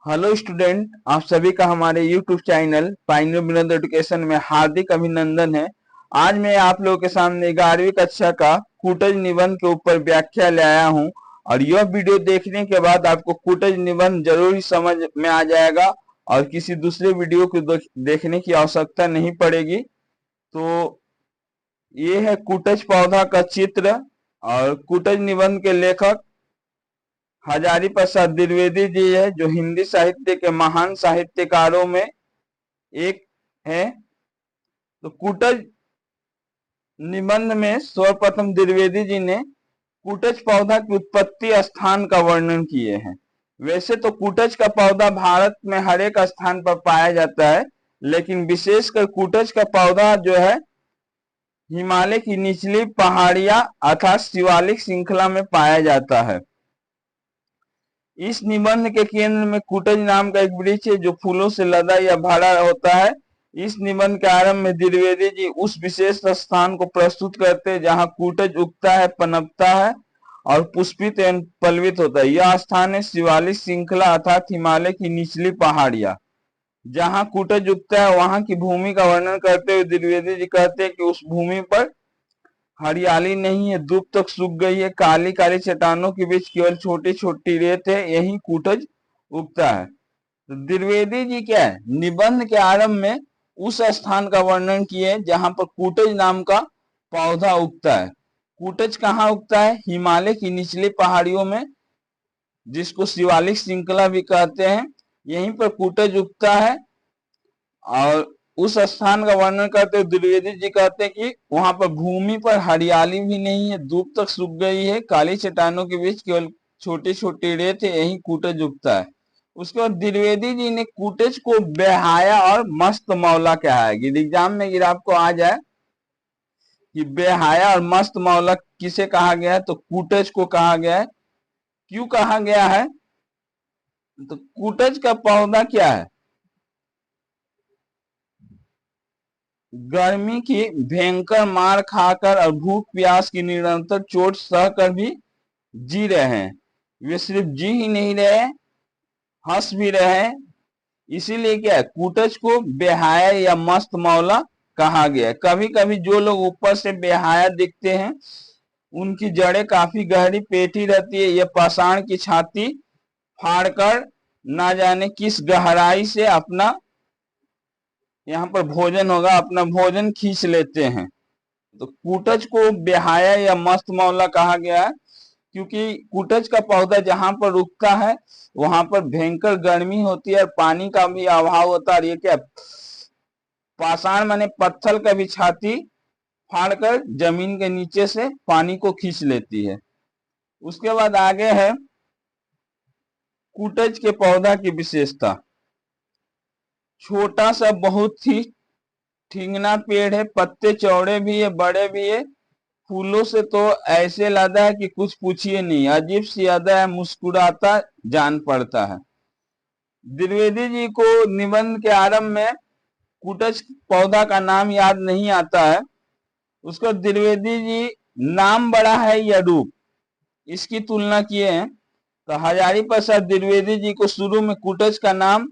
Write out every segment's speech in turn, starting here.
Hello student, आप सभी का हमारे YouTube channel pioneer Vinod education में हार्दिक अभिनंदन है। आज मैं आप लोगों के सामने 11वीं कक्षा का कूटज निबंध के ऊपर व्याख्या ले आया हूं और यह वीडियो देखने के बाद आपको कूटज निबंध जरूर ही समझ में आ जाएगा और किसी दूसरे वीडियो को देखने की आवश्यकता नहीं पड़ेगी। तो ये है कूटज पौधा का चित्र और कूटज निबंध के लेखक हजारी प्रसाद द्विवेदी जी है, जो हिंदी साहित्य के महान साहित्यकारों में एक है। तो कूटज निबंध में सर्वप्रथम द्विवेदी जी ने कूटज पौधा की उत्पत्ति स्थान का वर्णन किए हैं। वैसे तो कूटज का पौधा भारत में हर एक स्थान पर पाया जाता है, लेकिन विशेषकर कूटज का पौधा जो है हिमालय की निचली पहाड़ियां अर्थात शिवालिक श्रृंखला में पाया जाता है। इस निबंध के केंद्र में कूटज नाम का एक वृक्ष है जो फूलों से लदा या भरा होता है। इस निबंध के आरंभ में द्विवेदी जी उस विशेष स्थान को प्रस्तुत करते हैं जहां कूटज उगता है, पनपता है और पुष्पित एवं पल्लवित होता है। यह स्थान है शिवालिक श्रृंखला अर्थात हिमालय की निचली पहाड़ियां। जहां कूटज उगता है वहां की भूमि का वर्णन करते हुए द्विवेदी जी कहते हैं कि उस भूमि पर हरियाली नहीं है, धूप तक सूख गई है, काली काली चट्टानों के बीच केवल छोटी छोटी रेत है, यही कूटज उगता है। तो द्विवेदी जी क्या है, निबंध के आरंभ में उस स्थान का वर्णन किए जहां पर कूटज नाम का पौधा उगता है। कूटज कहाँ उगता है? हिमालय की निचली पहाड़ियों में, जिसको शिवालिक श्रृंखला भी कहते हैं, यहीं पर कूटज उगता है। और उस स्थान का वर्णन करते हुए द्विवेदी जी कहते हैं कि वहां पर भूमि पर हरियाली भी नहीं है, धूप तक सूख गई है, काली चट्टानों के बीच केवल छोटी छोटी रेत है, यही कूटज उगता है। उसके बाद द्विवेदी जी ने कूटज को बेहाया और मस्त मौला कहा है। एग्जाम में अगर आपको आ जाए कि बेहाया और मस्त मौला किसे कहा गया है, तो कूटज को कहा गया है। क्यों कहा गया है? तो कूटज का पौधा क्या है? गर्मी की भयंकर मार खाकर और भूख प्यास की निरंतर चोट सहकर भी जी रहे हैं। वे सिर्फ जी ही नहीं रहे, हंस भी रहे हैं। इसीलिए क्या है, कूटज को बेहाया या मस्त मौला कहा गया। कभी कभी जो लोग ऊपर से बेहाया दिखते हैं उनकी जड़ें काफी गहरी पेटी रहती है। यह पाषाण की छाती फाड़कर ना जाने किस गहराई से अपना यहाँ पर भोजन होगा, अपना भोजन खींच लेते हैं। तो कूटज को बेहाया या मस्त मौला कहा गया है क्योंकि कूटज का पौधा जहां पर उगता है वहां पर भयंकर गर्मी होती है और पानी का भी अभाव होता है। और ये क्या, पाषाण माने पत्थर का भी छाती फाड़कर जमीन के नीचे से पानी को खींच लेती है। उसके बाद आगे है कूटज के पौधा की विशेषता। छोटा सा बहुत ही ठिंगना पेड़ है, पत्ते चौड़े भी है, बड़े भी है, फूलों से तो ऐसे लदा है कि कुछ पूछिए नहीं, अजीब सी अदा है, मुस्कुराता जान पड़ता है। द्विवेदी जी को निबंध के आरंभ में कूटज पौधा का नाम याद नहीं आता है। उसको द्विवेदी जी नाम बड़ा है या रूप, इसकी तुलना किए हैं। तो हजारी प्रसाद द्विवेदी जी को शुरू में कूटज का नाम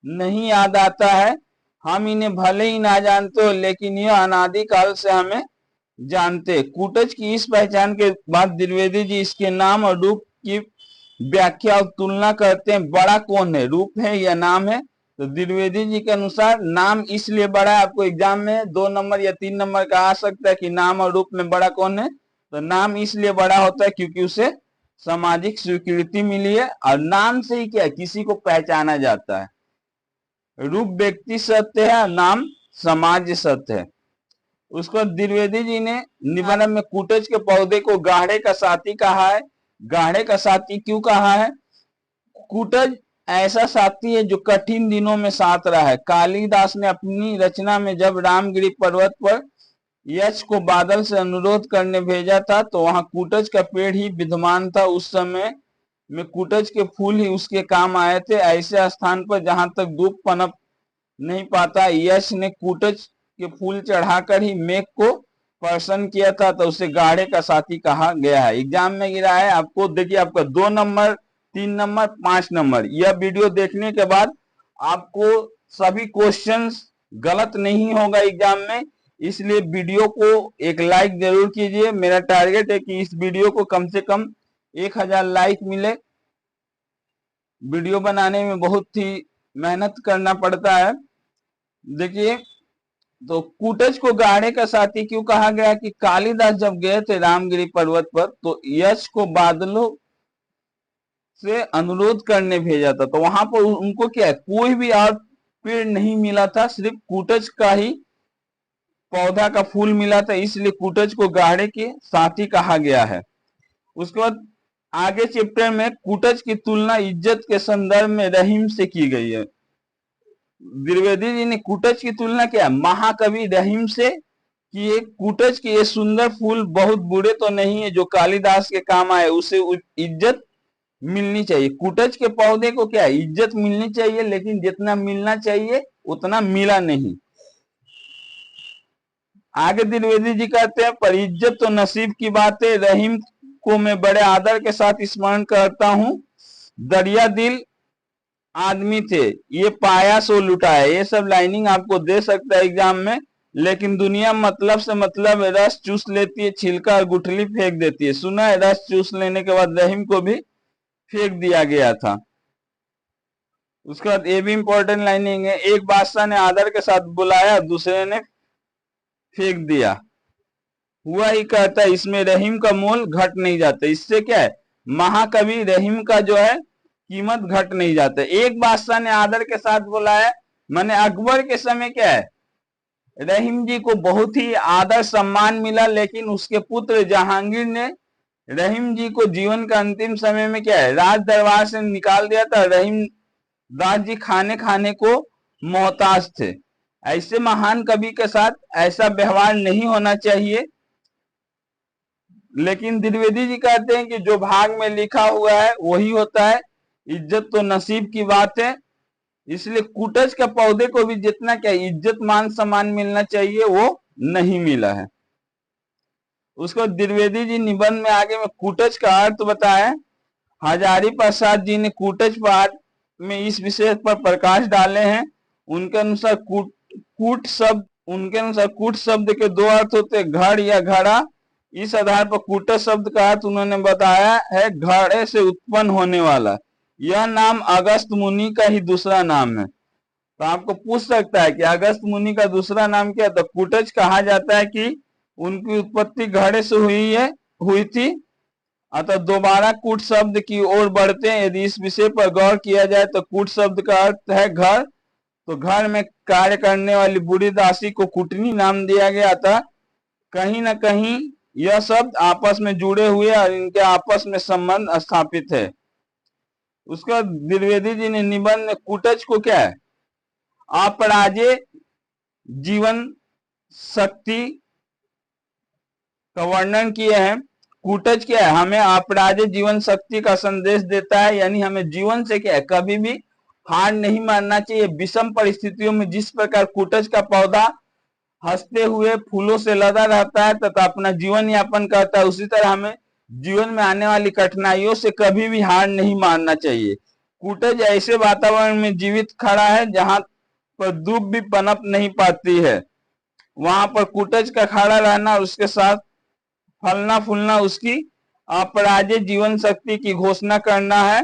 नहीं याद आता है। हम इन्हें भले ही ना जानते हो, लेकिन यह अनादिकाल से हमें जानते। कूटज की इस पहचान के बाद द्विवेदी जी इसके नाम और रूप की व्याख्या और तुलना करते हैं। बड़ा कौन है, रूप है या नाम है? तो द्विवेदी जी के अनुसार नाम इसलिए बड़ा है, आपको एग्जाम में 2 नंबर या 3 नंबर का आ सकता है कि नाम और रूप में बड़ा कौन है। तो नाम इसलिए बड़ा होता है क्योंकि उसे सामाजिक स्वीकृति मिली है और नाम से ही क्या, किसी को पहचाना जाता है। रूप व्यक्ति सत्य है, नाम समाज सत्य है। उसको द्विवेदी जी ने निबंध में कूटज के पौधे को गाढ़े का साथी कहा है। गाढ़े का साथी क्यों कहा है? कूटज ऐसा साथी है जो कठिन दिनों में साथ रहा है। कालिदास ने अपनी रचना में जब रामगिरी पर्वत पर यक्ष को बादल से अनुरोध करने भेजा था तो वहां कूटज का पेड़ ही विद्यमान था। उस समय में कूटज के फूल ही उसके काम आए थे। ऐसे स्थान पर जहां तक धूप पनप नहीं पाता, यक्ष ने कूटज के फूल चढ़ाकर ही मेघ को प्रसन्न किया था, तो उसे गाढ़े का साथी कहा गया है। एग्जाम में गिरा है आपको, देखिए आपका 2 नंबर 3 नंबर, 5 नंबर। यह वीडियो देखने के बाद आपको सभी क्वेश्चंस गलत नहीं होगा एग्जाम में, इसलिए वीडियो को एक लाइक जरूर कीजिए। मेरा टारगेट है कि इस वीडियो को कम से कम 1000 लाइक मिले। वीडियो बनाने में बहुत ही मेहनत करना पड़ता है। देखिए, तो कूटज को गाढ़े का साथी क्यों कहा गया कि कालिदास जब गए थे रामगिरी पर्वत पर तो यश को बादलों से अनुरोध करने भेजा था, तो वहां पर उनको क्या है, कोई भी और पेड़ नहीं मिला था, सिर्फ कूटज का ही पौधा का फूल मिला था, इसलिए कूटज को गाढ़े के साथी कहा गया है। उसके बाद आगे चैप्टर में कूटज की तुलना इज्जत के संदर्भ में रहीम से की गई है। द्विवेदी जी ने कूटज की तुलना क्या, महाकवि रहीम से कि ये कूटज के ये सुंदर फूल बहुत बुरे तो नहीं है जो कालिदास के काम आए, उसे इज्जत मिलनी चाहिए। कूटज के पौधे को क्या इज्जत मिलनी चाहिए, लेकिन जितना मिलना चाहिए उतना मिला नहीं। आगे द्विवेदी जी कहते हैं, पर इज्जत तो नसीब की बात है, रहीम को मैं बड़े आदर के साथ स्मरण करता हूं। दरिया दिल आदमी थे, ये पाया सो लुटाया। ये सब लाइनिंग आपको दे सकता है एग्जाम में, लेकिन दुनिया मतलब से मतलब रस चूस लेती है, छिलका और गुठली फेंक देती है। सुना है रस चूस लेने के बाद रहीम को भी फेंक दिया गया था। उसके बाद ये भी इंपॉर्टेंट लाइनिंग है, एक बादशाह ने आदर के साथ बुलाया, दूसरे ने फेंक दिया। हुआ ही कहता है, इसमें रहीम का मोल घट नहीं जाता। इससे क्या है, महाकवि रहीम का जो है कीमत घट नहीं जाता। एक बादशाह ने आदर के साथ बुलाया, माने अकबर के समय क्या है, रहीम जी को बहुत ही आदर सम्मान मिला, लेकिन उसके पुत्र जहांगीर ने रहीम जी को जीवन का अंतिम समय में क्या है, राज दरबार से निकाल दिया था। रहीम दास जी खाने खाने को मोहताज थे। ऐसे महान कवि के साथ ऐसा व्यवहार नहीं होना चाहिए। लेकिन द्विवेदी जी कहते हैं कि जो भाग में लिखा हुआ है वही होता है, इज्जत तो नसीब की बात है। इसलिए कूटज के पौधे को भी जितना क्या इज्जत मान सम्मान मिलना चाहिए वो नहीं मिला है। उसको द्विवेदी जी निबंध में आगे में कूटज का अर्थ बताया। हजारी प्रसाद जी ने कूटज पाठ में इस विषय पर प्रकाश डाले हैं। उनके अनुसार कूट शब्द के दो अर्थ होते हैं, घर या घड़ा। इस आधार पर कूटज शब्द का अर्थ उन्होंने बताया है घड़े से उत्पन्न होने वाला। यह नाम अगस्त मुनि का ही दूसरा नाम है। तो आपको पूछ सकता है कि अगस्त मुनि का दूसरा नाम क्या, तो कूटज कहा जाता है कि उनकी उत्पत्ति घड़े से हुई थी। अतः दोबारा कूट शब्द की ओर बढ़ते हैं। यदि इस विषय पर गौर किया जाए तो कूट शब्द का अर्थ है घर, तो घर में कार्य करने वाली बूढ़ी दासी को कुटनी नाम दिया गया था। कहीं ना कहीं यह शब्द आपस में जुड़े हुए और इनके आपस में संबंध स्थापित है। उसका द्विवेदी जी ने निबंध में कूटज को क्या है, अपराजेय जीवन शक्ति का वर्णन किए हैं। कूटज क्या है, हमें अपराजेय जीवन शक्ति का संदेश देता है, यानी हमें जीवन से क्या है कभी भी हार नहीं मानना चाहिए। विषम परिस्थितियों में जिस प्रकार कूटज का पौधा हंसते हुए फूलों से लदा रहता है तथा अपना जीवन यापन करता है, उसी तरह हमें जीवन में आने वाली कठिनाइयों से कभी भी हार नहीं मानना चाहिए। कूटज ऐसे वातावरण में जीवित खड़ा है जहां पर धूप भी पनप नहीं पाती है। वहां पर कूटज का खड़ा रहना, उसके साथ फलना फूलना उसकी अपराजेय जीवन शक्ति की घोषणा करना है।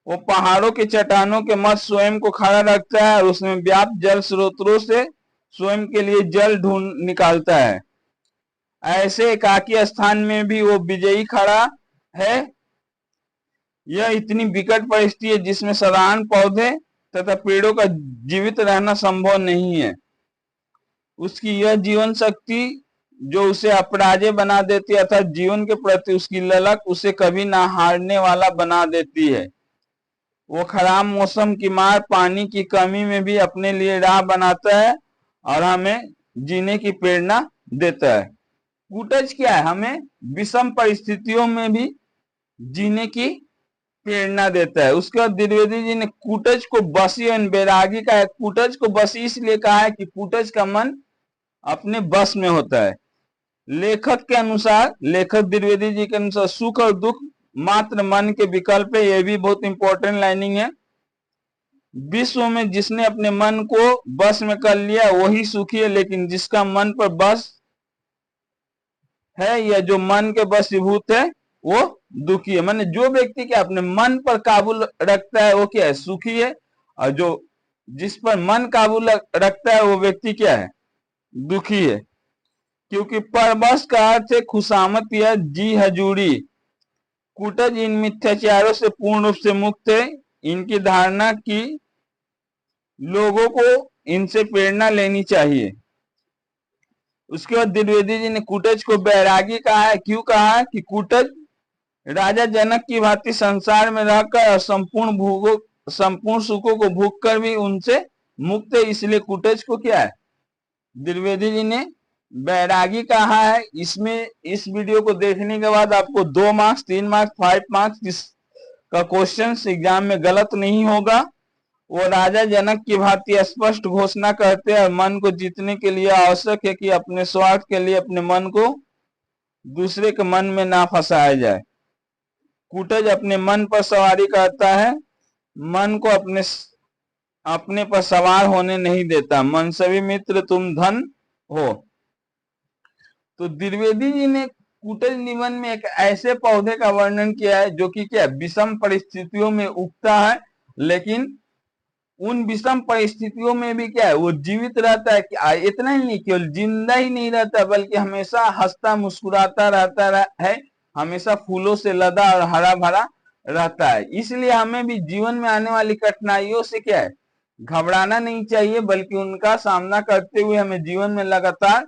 वो पहाड़ों के चट्टानों के मध्य स्वयं को खड़ा रखता है और उसमें व्याप्त जल स्रोतों से स्वयं के लिए जल ढूंढ निकालता है। ऐसे एकाकी स्थान में भी वो विजयी खड़ा है। यह इतनी विकट परिस्थिति है जिसमें साधारण पौधे तथा पेड़ों का जीवित रहना संभव नहीं है। उसकी यह जीवन शक्ति जो उसे अपराजेय बना देती है, अर्थात जीवन के प्रति उसकी ललक उसे कभी ना हारने वाला बना देती है। वो खराब मौसम की मार, पानी की कमी में भी अपने लिए राह बनाता है और हमें जीने की प्रेरणा देता है। कूटज क्या है, हमें विषम परिस्थितियों में भी जीने की प्रेरणा देता है। उसके बाद द्विवेदी जी ने कूटज को बसी और बैरागी का है। कूटज को बसी इसलिए कहा है कि कूटज का मन अपने बस में होता है। लेखक के अनुसार, लेखक द्विवेदी जी के अनुसार सुख और दुख मात्र मन के विकल्प है। यह भी बहुत इंपॉर्टेंट लाइनिंग है। विश्व में जिसने अपने मन को बस में कर लिया वही सुखी है, लेकिन जिसका मन पर बस है या जो मन के वशीभूत है वो दुखी है। माने जो व्यक्ति क्या अपने मन पर काबू रखता है वो क्या है, सुखी है, और जो जिस पर मन काबू रखता है वो व्यक्ति क्या है, दुखी है। क्योंकि परबस का अर्थ है खुशामत या जी हजूरी। कूटज इन मिथ्याचारों से पूर्ण रूप से मुक्त है। इनकी धारणा की लोगों को इनसे प्रेरणा लेनी चाहिए। उसके बाद द्विवेदी जी ने कूटज को बैरागी कहा है। क्यों कहा है कि कूटज राजा जनक की भांति संसार में रहकर और संपूर्ण सुखों को भोग कर भी उनसे मुक्त है, इसलिए कूटज को क्या है, द्विवेदी जी ने बैरागी कहा है। इसमें इस वीडियो को देखने के बाद आपको 2 मार्क्स, 3 मार्क्स, 5 मार्क्स इसका क्वेश्चन एग्जाम में गलत नहीं होगा। वो राजा जनक की भांति स्पष्ट घोषणा करते हैं, मन को जीतने के लिए आवश्यक है कि अपने स्वार्थ के लिए अपने मन को दूसरे के मन में ना फंसाया जाए। कूटज अपने मन पर सवारी करता है, मन को अपने पर सवार होने नहीं देता। मनसवी मित्र तुम धन हो। तो द्विवेदी जी ने कूटज निबंध में एक ऐसे पौधे का वर्णन किया है जो कि क्या विषम परिस्थितियों में उगता है, लेकिन उन विषम परिस्थितियों में भी क्या है वो जीवित रहता है। इतना ही नहीं, केवल जिंदा ही नहीं रहता बल्कि हमेशा हंसता मुस्कुराता रहता है, हमेशा फूलों से लदा और हरा भरा रहता है। इसलिए हमें भी जीवन में आने वाली कठिनाइयों से क्या है घबराना नहीं चाहिए, बल्कि उनका सामना करते हुए हमें जीवन में लगातार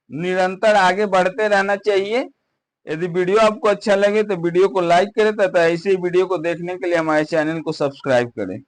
निरंतर आगे बढ़ते रहना चाहिए। यदि वीडियो आपको अच्छा लगे तो वीडियो को लाइक करें तथा ऐसे ही वीडियो को देखने के लिए हमारे चैनल को सब्सक्राइब करें।